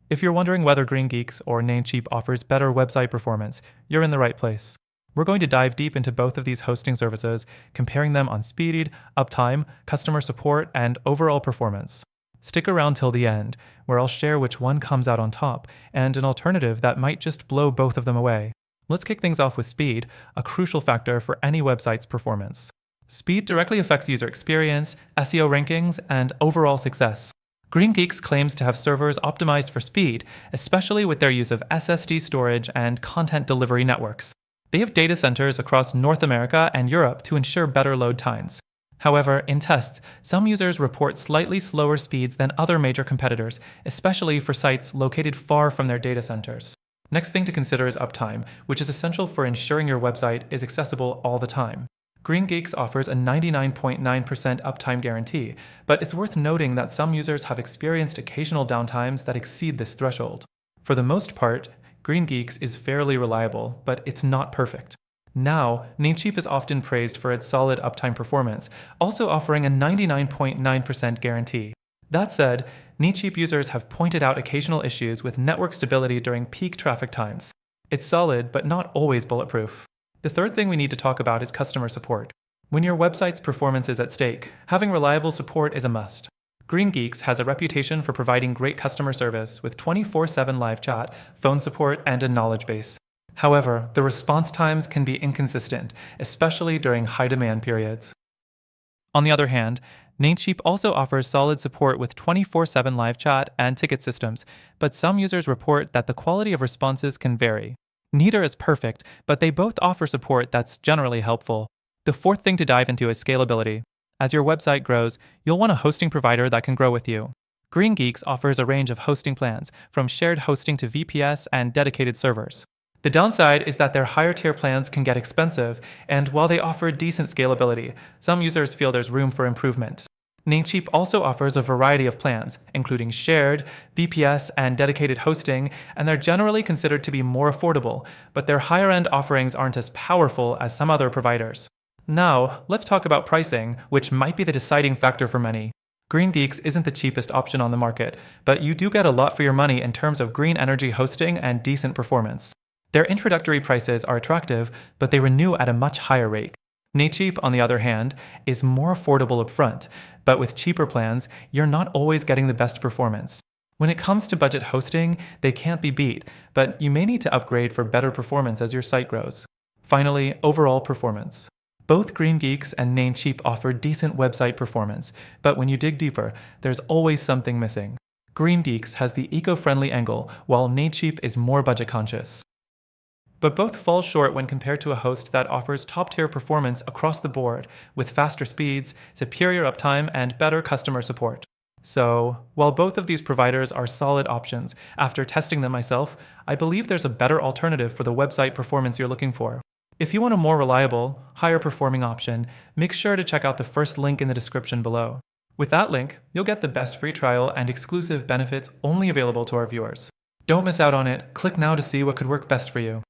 If you're wondering whether GreenGeeks or Namecheap offers better website performance, you're in the right place. We're going to dive deep into both of these hosting services, comparing them on speed, uptime, customer support, and overall performance. Stick around till the end, where I'll share which one comes out on top, and an alternative that might just blow both of them away. Let's kick things off with speed, a crucial factor for any website's performance. Speed directly affects user experience, SEO rankings, and overall success. GreenGeeks claims to have servers optimized for speed, especially with their use of SSD storage and content delivery networks. They have data centers across North America and Europe to ensure better load times. However, in tests, some users report slightly slower speeds than other major competitors, especially for sites located far from their data centers. Next thing to consider is uptime, which is essential for ensuring your website is accessible all the time. GreenGeeks offers a 99.9% uptime guarantee, but it's worth noting that some users have experienced occasional downtimes that exceed this threshold. For the most part, GreenGeeks is fairly reliable, but it's not perfect. Now, Namecheap is often praised for its solid uptime performance, also offering a 99.9% guarantee. That said, Namecheap users have pointed out occasional issues with network stability during peak traffic times. It's solid, but not always bulletproof. The third thing we need to talk about is customer support. When your website's performance is at stake, having reliable support is a must. GreenGeeks has a reputation for providing great customer service with 24/7 live chat, phone support, and a knowledge base. However, the response times can be inconsistent, especially during high-demand periods. On the other hand, Namecheap also offers solid support with 24/7 live chat and ticket systems, but some users report that the quality of responses can vary. Neither is perfect, but they both offer support that's generally helpful. The fourth thing to dive into is scalability. As your website grows, you'll want a hosting provider that can grow with you. GreenGeeks offers a range of hosting plans, from shared hosting to VPS and dedicated servers. The downside is that their higher tier plans can get expensive, and while they offer decent scalability, some users feel there's room for improvement. Namecheap also offers a variety of plans, including shared, VPS, and dedicated hosting, and they're generally considered to be more affordable, but their higher-end offerings aren't as powerful as some other providers. Now, let's talk about pricing, which might be the deciding factor for many. GreenGeeks isn't the cheapest option on the market, but you do get a lot for your money in terms of green energy hosting and decent performance. Their introductory prices are attractive, but they renew at a much higher rate. Namecheap, on the other hand, is more affordable upfront, but with cheaper plans, you're not always getting the best performance. When it comes to budget hosting, they can't be beat, but you may need to upgrade for better performance as your site grows. Finally, overall performance. Both GreenGeeks and Namecheap offer decent website performance, but when you dig deeper, there's always something missing. GreenGeeks has the eco-friendly angle, while Namecheap is more budget-conscious. But both fall short when compared to a host that offers top-tier performance across the board, with faster speeds, superior uptime, and better customer support. So, while both of these providers are solid options, after testing them myself, I believe there's a better alternative for the website performance you're looking for. If you want a more reliable, higher-performing option, make sure to check out the first link in the description below. With that link, you'll get the best free trial and exclusive benefits only available to our viewers. Don't miss out on it. Click now to see what could work best for you.